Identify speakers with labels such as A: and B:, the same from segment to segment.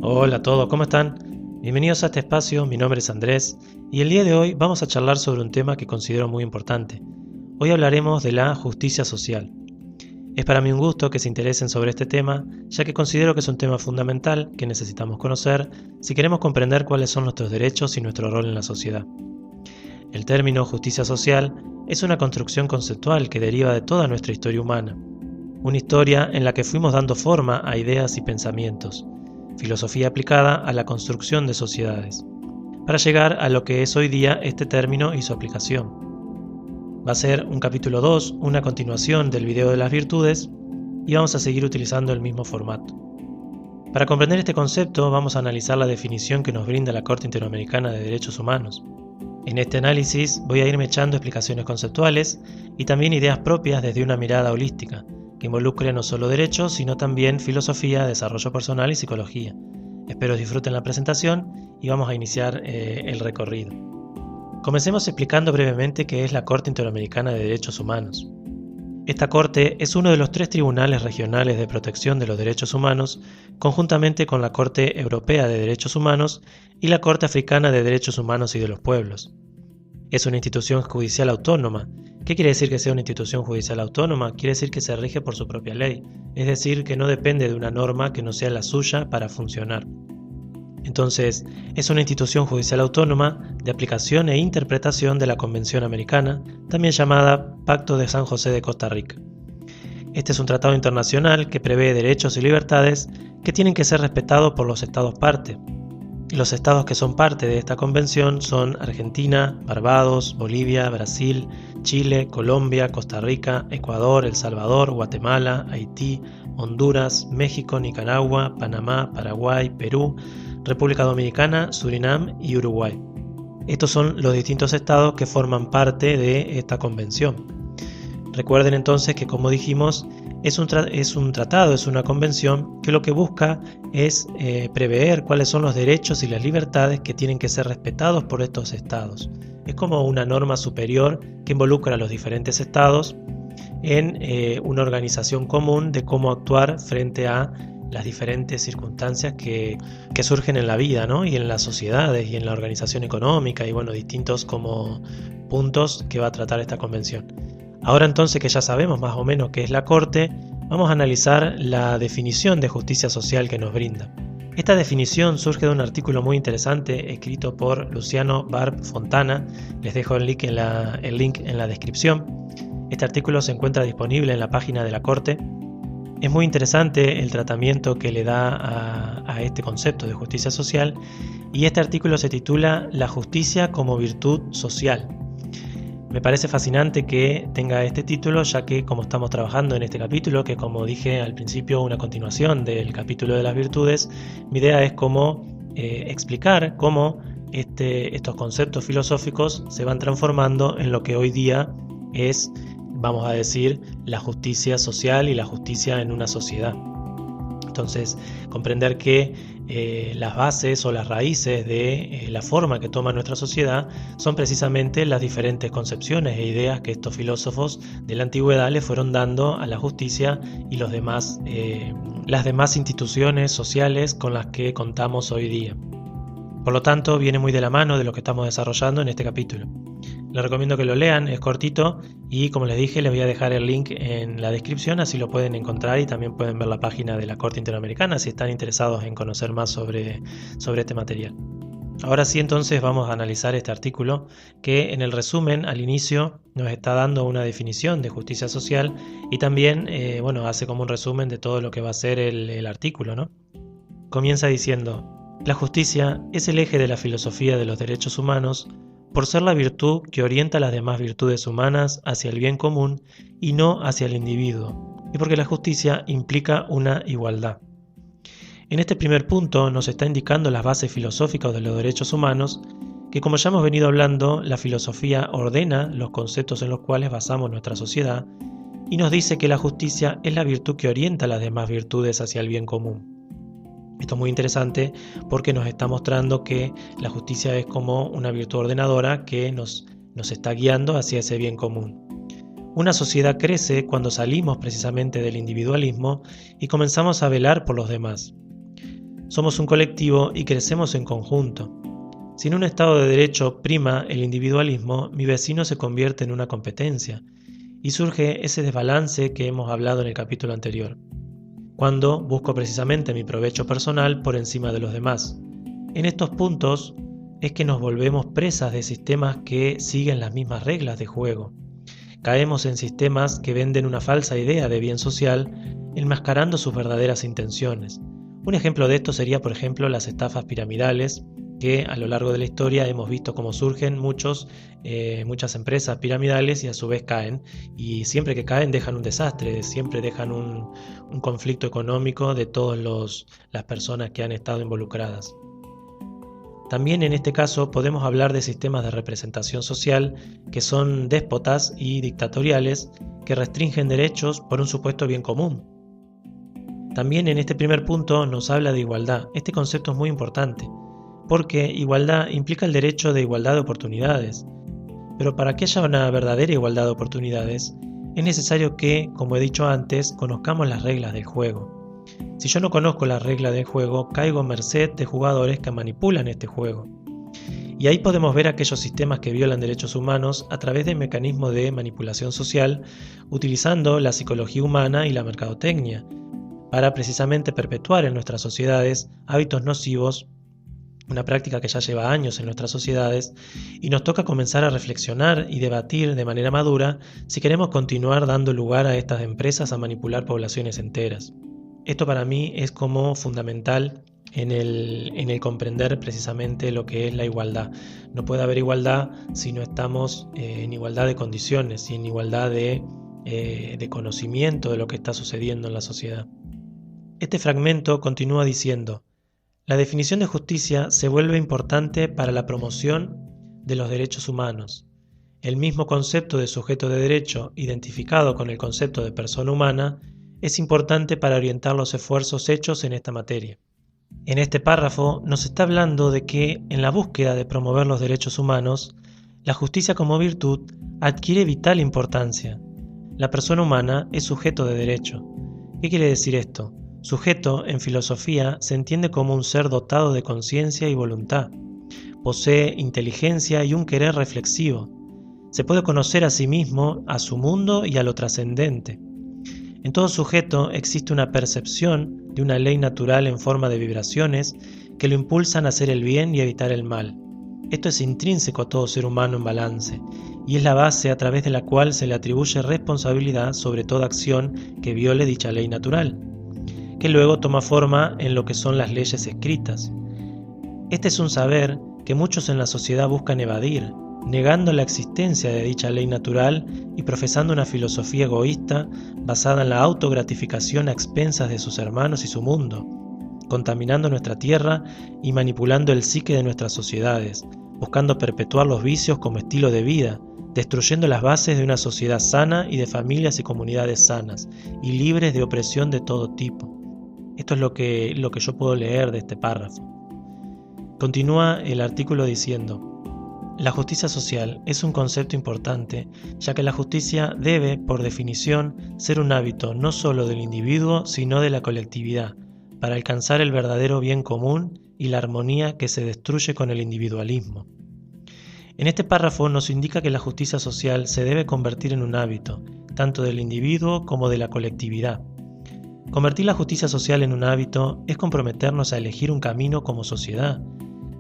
A: Hola a todos, ¿cómo están? Bienvenidos a este espacio, mi nombre es Andrés y el día de hoy vamos a charlar sobre un tema que considero muy importante. Hoy hablaremos de la justicia social. Es para mí un gusto que se interesen sobre este tema, ya que considero que es un tema fundamental que necesitamos conocer si queremos comprender cuáles son nuestros derechos y nuestro rol en la sociedad. El término justicia social es una construcción conceptual que deriva de toda nuestra historia humana, una historia en la que fuimos dando forma a ideas y pensamientos, filosofía aplicada a la construcción de sociedades, para llegar a lo que es hoy día este término y su aplicación. Va a ser un capítulo 2, una continuación del video de las virtudes, y vamos a seguir utilizando el mismo formato. Para comprender este concepto vamos a analizar la definición que nos brinda la Corte Interamericana de Derechos Humanos. En este análisis voy a irme echando explicaciones conceptuales y también ideas propias desde una mirada holística, que involucre no solo derechos, sino también filosofía, desarrollo personal y psicología. Espero disfruten la presentación y vamos a iniciar el recorrido. Comencemos explicando brevemente qué es la Corte Interamericana de Derechos Humanos. Esta Corte es uno de los 3 tribunales regionales de protección de los derechos humanos, conjuntamente con la Corte Europea de Derechos Humanos y la Corte Africana de Derechos Humanos y de los Pueblos. Es una institución judicial autónoma. ¿Qué quiere decir que sea una institución judicial autónoma? Quiere decir que se rige por su propia ley, es decir, que no depende de una norma que no sea la suya para funcionar. Entonces, es una institución judicial autónoma de aplicación e interpretación de la Convención Americana, también llamada Pacto de San José de Costa Rica. Este es un tratado internacional que prevé derechos y libertades que tienen que ser respetados por los estados parte. Los estados que son parte de esta convención son Argentina, Barbados, Bolivia, Brasil, Chile, Colombia, Costa Rica, Ecuador, El Salvador, Guatemala, Haití, Honduras, México, Nicaragua, Panamá, Paraguay, Perú, República Dominicana, Surinam y Uruguay. Estos son los distintos estados que forman parte de esta convención. Recuerden entonces que, como dijimos, es un tratado, es una convención que lo que busca es prever cuáles son los derechos y las libertades que tienen que ser respetados por estos estados. Es como una norma superior que involucra a los diferentes estados en una organización común de cómo actuar frente a las diferentes circunstancias que surgen en la vida, ¿no? Y en las sociedades y en la organización económica y distintos como puntos que va a tratar esta convención. Ahora entonces que ya sabemos más o menos qué es la Corte, vamos a analizar la definición de justicia social que nos brinda. Esta definición surge de un artículo muy interesante escrito por Luciano Barb Fontana. Les dejo el link en la descripción. Este artículo se encuentra disponible en la página de la Corte. Es muy interesante el tratamiento que le da a este concepto de justicia social, y este artículo se titula La justicia como virtud social. Me parece fascinante que tenga este título, ya que como estamos trabajando en este capítulo, que como dije al principio, una continuación del capítulo de las virtudes, mi idea es cómo explicar cómo estos conceptos filosóficos se van transformando en lo que hoy día es, vamos a decir, la justicia social y la justicia en una sociedad. Entonces, comprender que las bases o las raíces de la forma que toma nuestra sociedad son precisamente las diferentes concepciones e ideas que estos filósofos de la antigüedad le fueron dando a la justicia y las demás instituciones sociales con las que contamos hoy día. Por lo tanto, viene muy de la mano de lo que estamos desarrollando en este capítulo. Les recomiendo que lo lean, es cortito y como les dije les voy a dejar el link en la descripción, así lo pueden encontrar y también pueden ver la página de la Corte Interamericana si están interesados en conocer más sobre este material. Ahora sí, entonces vamos a analizar este artículo que en el resumen al inicio nos está dando una definición de justicia social y también hace como un resumen de todo lo que va a ser el artículo, ¿no? Comienza diciendo: la justicia es el eje de la filosofía de los derechos humanos por ser la virtud que orienta las demás virtudes humanas hacia el bien común y no hacia el individuo, y porque la justicia implica una igualdad. En este primer punto nos está indicando las bases filosóficas de los derechos humanos, que como ya hemos venido hablando, la filosofía ordena los conceptos en los cuales basamos nuestra sociedad y nos dice que la justicia es la virtud que orienta las demás virtudes hacia el bien común. Esto es muy interesante porque nos está mostrando que la justicia es como una virtud ordenadora que nos está guiando hacia ese bien común. Una sociedad crece cuando salimos precisamente del individualismo y comenzamos a velar por los demás. Somos un colectivo y crecemos en conjunto. Si en un Estado de Derecho prima el individualismo, mi vecino se convierte en una competencia y surge ese desbalance que hemos hablado en el capítulo anterior, cuando busco precisamente mi provecho personal por encima de los demás. En estos puntos es que nos volvemos presas de sistemas que siguen las mismas reglas de juego. Caemos en sistemas que venden una falsa idea de bien social, enmascarando sus verdaderas intenciones. Un ejemplo de esto sería, por ejemplo, las estafas piramidales, que a lo largo de la historia hemos visto cómo surgen muchas empresas piramidales y a su vez caen. Y siempre que caen dejan un desastre, siempre dejan un conflicto económico de todas las personas que han estado involucradas. También en este caso podemos hablar de sistemas de representación social que son déspotas y dictatoriales que restringen derechos por un supuesto bien común. También en este primer punto nos habla de igualdad. Este concepto es muy importante porque igualdad implica el derecho de igualdad de oportunidades. Pero para que haya una verdadera igualdad de oportunidades es necesario que, como he dicho antes, conozcamos las reglas del juego. Si yo no conozco las reglas del juego, caigo a merced de jugadores que manipulan este juego. Y ahí podemos ver aquellos sistemas que violan derechos humanos a través de mecanismos de manipulación social, utilizando la psicología humana y la mercadotecnia, para precisamente perpetuar en nuestras sociedades hábitos nocivos, una práctica que ya lleva años en nuestras sociedades, y nos toca comenzar a reflexionar y debatir de manera madura si queremos continuar dando lugar a estas empresas a manipular poblaciones enteras. Esto para mí es como fundamental en el comprender precisamente lo que es la igualdad. No puede haber igualdad si no estamos en igualdad de condiciones y en igualdad de conocimiento de lo que está sucediendo en la sociedad. Este fragmento continúa diciendo: la definición de justicia se vuelve importante para la promoción de los derechos humanos. El mismo concepto de sujeto de derecho, identificado con el concepto de persona humana, es importante para orientar los esfuerzos hechos en esta materia. En este párrafo nos está hablando de que, en la búsqueda de promover los derechos humanos, la justicia como virtud adquiere vital importancia. La persona humana es sujeto de derecho. ¿Qué quiere decir esto? Sujeto, en filosofía, se entiende como un ser dotado de conciencia y voluntad. Posee inteligencia y un querer reflexivo. Se puede conocer a sí mismo, a su mundo y a lo trascendente. En todo sujeto existe una percepción de una ley natural en forma de vibraciones que lo impulsan a hacer el bien y evitar el mal. Esto es intrínseco a todo ser humano en balance, y es la base a través de la cual se le atribuye responsabilidad sobre toda acción que viole dicha ley natural, que luego toma forma en lo que son las leyes escritas. Este es un saber que muchos en la sociedad buscan evadir, negando la existencia de dicha ley natural y profesando una filosofía egoísta basada en la autogratificación a expensas de sus hermanos y su mundo, contaminando nuestra tierra y manipulando el psique de nuestras sociedades, buscando perpetuar los vicios como estilo de vida, destruyendo las bases de una sociedad sana y de familias y comunidades sanas y libres de opresión de todo tipo. Esto es lo que yo puedo leer de este párrafo. Continúa el artículo diciendo: la justicia social es un concepto importante, ya que la justicia debe, por definición, ser un hábito no solo del individuo, sino de la colectividad, para alcanzar el verdadero bien común y la armonía que se destruye con el individualismo. En este párrafo nos indica que la justicia social se debe convertir en un hábito, tanto del individuo como de la colectividad. Convertir la justicia social en un hábito es comprometernos a elegir un camino como sociedad.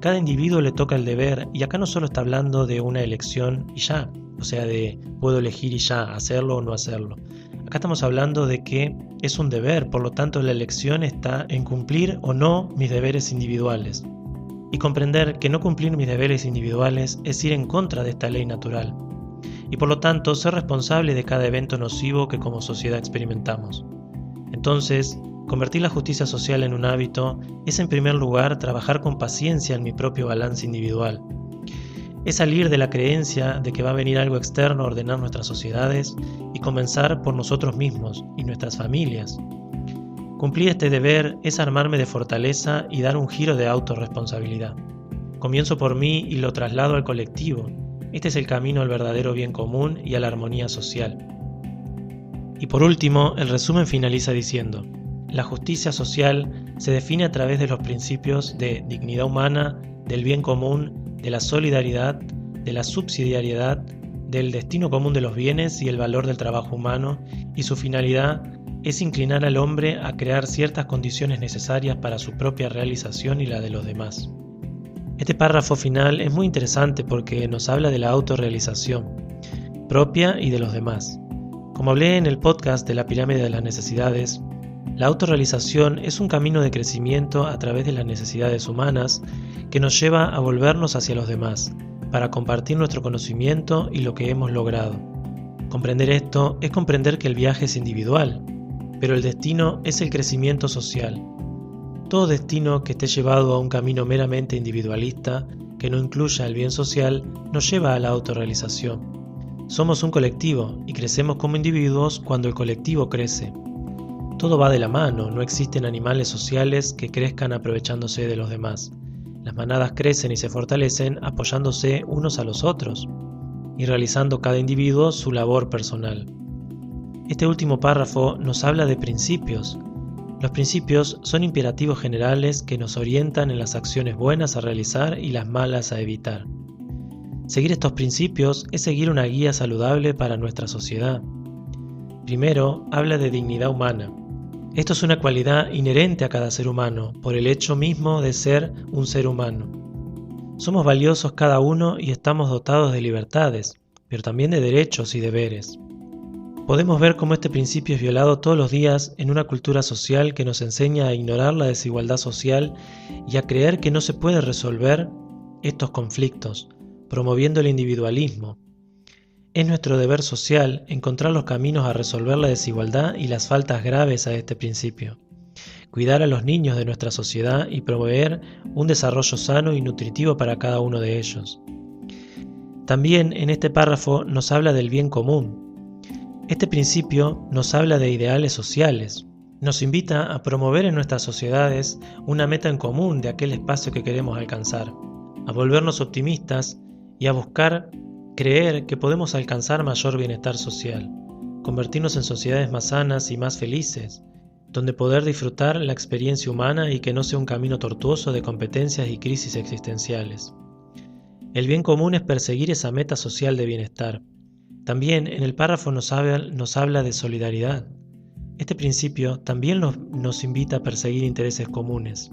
A: Cada individuo le toca el deber, y acá no solo está hablando de una elección y ya, o sea, de puedo elegir y ya, hacerlo o no hacerlo. Acá estamos hablando de que es un deber, por lo tanto la elección está en cumplir o no mis deberes individuales. Y comprender que no cumplir mis deberes individuales es ir en contra de esta ley natural. Y por lo tanto ser responsable de cada evento nocivo que como sociedad experimentamos. Entonces, convertir la justicia social en un hábito es en primer lugar trabajar con paciencia en mi propio balance individual. Es salir de la creencia de que va a venir algo externo a ordenar nuestras sociedades y comenzar por nosotros mismos y nuestras familias. Cumplir este deber es armarme de fortaleza y dar un giro de autorresponsabilidad. Comienzo por mí y lo traslado al colectivo. Este es el camino al verdadero bien común y a la armonía social. Y por último, el resumen finaliza diciendo: la justicia social se define a través de los principios de dignidad humana, del bien común, de la solidaridad, de la subsidiariedad, del destino común de los bienes y el valor del trabajo humano, y su finalidad es inclinar al hombre a crear ciertas condiciones necesarias para su propia realización y la de los demás. Este párrafo final es muy interesante porque nos habla de la autorrealización propia y de los demás. Como hablé en el podcast de la pirámide de las necesidades, la autorrealización es un camino de crecimiento a través de las necesidades humanas que nos lleva a volvernos hacia los demás, para compartir nuestro conocimiento y lo que hemos logrado. Comprender esto es comprender que el viaje es individual, pero el destino es el crecimiento social. Todo destino que esté llevado a un camino meramente individualista, que no incluya el bien social, nos lleva a la autorrealización. Somos un colectivo y crecemos como individuos cuando el colectivo crece. Todo va de la mano, no existen animales sociales que crezcan aprovechándose de los demás. Las manadas crecen y se fortalecen apoyándose unos a los otros y realizando cada individuo su labor personal. Este último párrafo nos habla de principios. Los principios son imperativos generales que nos orientan en las acciones buenas a realizar y las malas a evitar. Seguir estos principios es seguir una guía saludable para nuestra sociedad. Primero, habla de dignidad humana. Esto es una cualidad inherente a cada ser humano, por el hecho mismo de ser un ser humano. Somos valiosos cada uno y estamos dotados de libertades, pero también de derechos y deberes. Podemos ver cómo este principio es violado todos los días en una cultura social que nos enseña a ignorar la desigualdad social y a creer que no se puede resolver estos conflictos, promoviendo el individualismo. Es nuestro deber social encontrar los caminos a resolver la desigualdad y las faltas graves a este principio, cuidar a los niños de nuestra sociedad y promover un desarrollo sano y nutritivo para cada uno de ellos. También en este párrafo nos habla del bien común. Este principio nos habla de ideales sociales, nos invita a promover en nuestras sociedades una meta en común de aquel espacio que queremos alcanzar, a volvernos optimistas y a buscar creer que podemos alcanzar mayor bienestar social, convertirnos en sociedades más sanas y más felices, donde poder disfrutar la experiencia humana y que no sea un camino tortuoso de competencias y crisis existenciales. El bien común es perseguir esa meta social de bienestar. También en el párrafo nos habla de solidaridad. Este principio también nos invita a perseguir intereses comunes.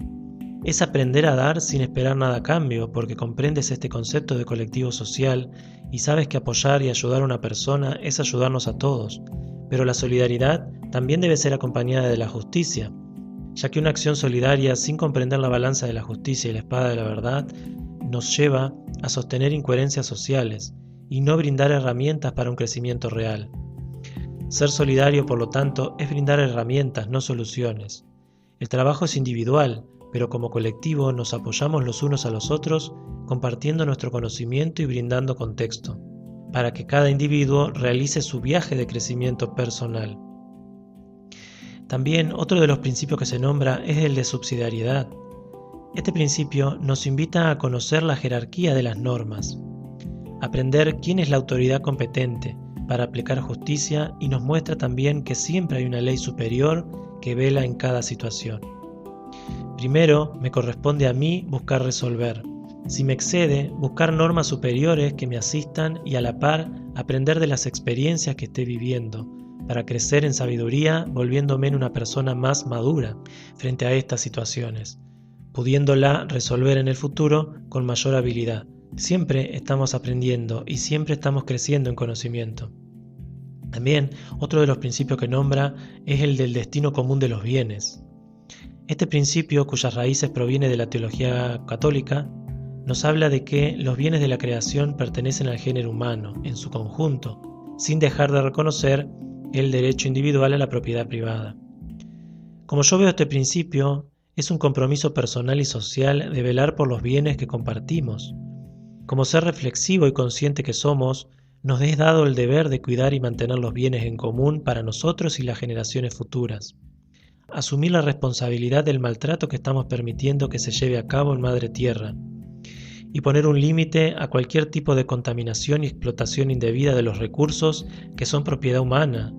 A: Es aprender a dar sin esperar nada a cambio, porque comprendes este concepto de colectivo social y sabes que apoyar y ayudar a una persona es ayudarnos a todos. Pero la solidaridad también debe ser acompañada de la justicia, ya que una acción solidaria sin comprender la balanza de la justicia y la espada de la verdad nos lleva a sostener incoherencias sociales y no brindar herramientas para un crecimiento real. Ser solidario, por lo tanto, es brindar herramientas, no soluciones. El trabajo es individual, pero como colectivo nos apoyamos los unos a los otros, compartiendo nuestro conocimiento y brindando contexto, para que cada individuo realice su viaje de crecimiento personal. También otro de los principios que se nombra es el de subsidiariedad. Este principio nos invita a conocer la jerarquía de las normas, aprender quién es la autoridad competente para aplicar justicia y nos muestra también que siempre hay una ley superior que vela en cada situación. Primero, me corresponde a mí buscar resolver. Si me excede, buscar normas superiores que me asistan y a la par aprender de las experiencias que esté viviendo, para crecer en sabiduría, volviéndome en una persona más madura frente a estas situaciones, pudiéndola resolver en el futuro con mayor habilidad. Siempre estamos aprendiendo y siempre estamos creciendo en conocimiento. También otro de los principios que nombra es el del destino común de los bienes. Este principio, cuyas raíces proviene de la teología católica, nos habla de que los bienes de la creación pertenecen al género humano en su conjunto, sin dejar de reconocer el derecho individual a la propiedad privada. Como yo veo este principio, es un compromiso personal y social de velar por los bienes que compartimos. Como ser reflexivo y consciente que somos, nos es dado el deber de cuidar y mantener los bienes en común para nosotros y las generaciones futuras. Asumir la responsabilidad del maltrato que estamos permitiendo que se lleve a cabo en Madre Tierra y poner un límite a cualquier tipo de contaminación y explotación indebida de los recursos que son propiedad humana.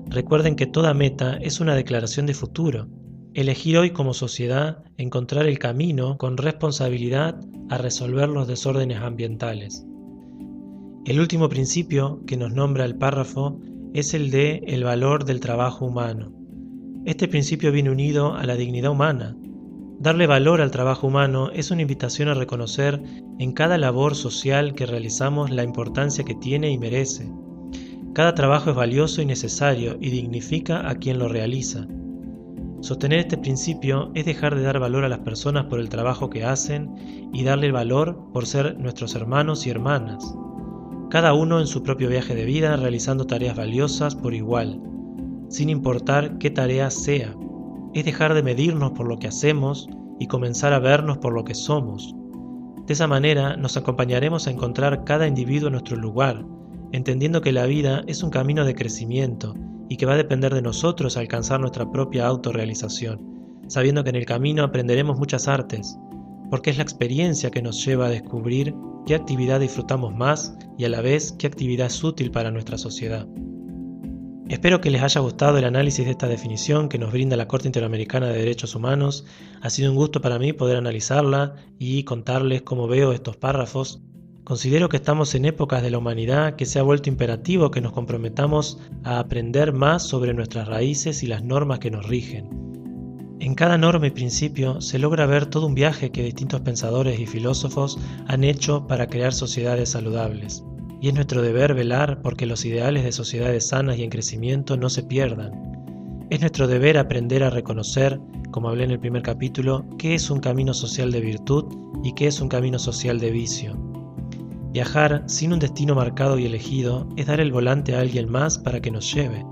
A: Recuerden que toda meta es una declaración de futuro. Elegir hoy como sociedad encontrar el camino con responsabilidad a resolver los desórdenes ambientales. El último principio que nos nombra el párrafo es el de el valor del trabajo humano. Este principio viene unido a la dignidad humana. Darle valor al trabajo humano es una invitación a reconocer en cada labor social que realizamos la importancia que tiene y merece. Cada trabajo es valioso y necesario y dignifica a quien lo realiza. Sostener este principio es dejar de dar valor a las personas por el trabajo que hacen y darle valor por ser nuestros hermanos y hermanas. Cada uno en su propio viaje de vida realizando tareas valiosas por igual, sin importar qué tarea sea. Es dejar de medirnos por lo que hacemos y comenzar a vernos por lo que somos. De esa manera nos acompañaremos a encontrar cada individuo en nuestro lugar, entendiendo que la vida es un camino de crecimiento y que va a depender de nosotros alcanzar nuestra propia autorrealización, sabiendo que en el camino aprenderemos muchas artes, porque es la experiencia que nos lleva a descubrir qué actividad disfrutamos más y a la vez qué actividad es útil para nuestra sociedad. Espero que les haya gustado el análisis de esta definición que nos brinda la Corte Interamericana de Derechos Humanos. Ha sido un gusto para mí poder analizarla y contarles cómo veo estos párrafos. Considero que estamos en épocas de la humanidad que se ha vuelto imperativo que nos comprometamos a aprender más sobre nuestras raíces y las normas que nos rigen. En cada norma y principio se logra ver todo un viaje que distintos pensadores y filósofos han hecho para crear sociedades saludables. Y es nuestro deber velar porque los ideales de sociedades sanas y en crecimiento no se pierdan. Es nuestro deber aprender a reconocer, como hablé en el primer capítulo, qué es un camino social de virtud y qué es un camino social de vicio. Viajar sin un destino marcado y elegido es dar el volante a alguien más para que nos lleve.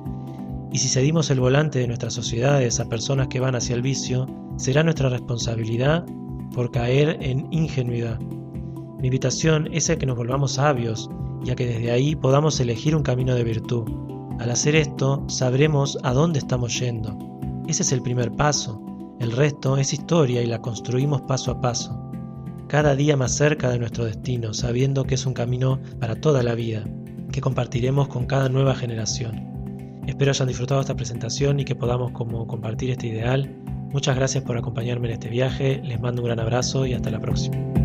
A: Y si cedimos el volante de nuestras sociedades a personas que van hacia el vicio, será nuestra responsabilidad por caer en ingenuidad. Mi invitación es a que nos volvamos sabios y a que desde ahí podamos elegir un camino de virtud. Al hacer esto, sabremos a dónde estamos yendo. Ese es el primer paso. El resto es historia y la construimos paso a paso. Cada día más cerca de nuestro destino, sabiendo que es un camino para toda la vida, que compartiremos con cada nueva generación. Espero hayan disfrutado esta presentación y que podamos compartir este ideal. Muchas gracias por acompañarme en este viaje, les mando un gran abrazo y hasta la próxima.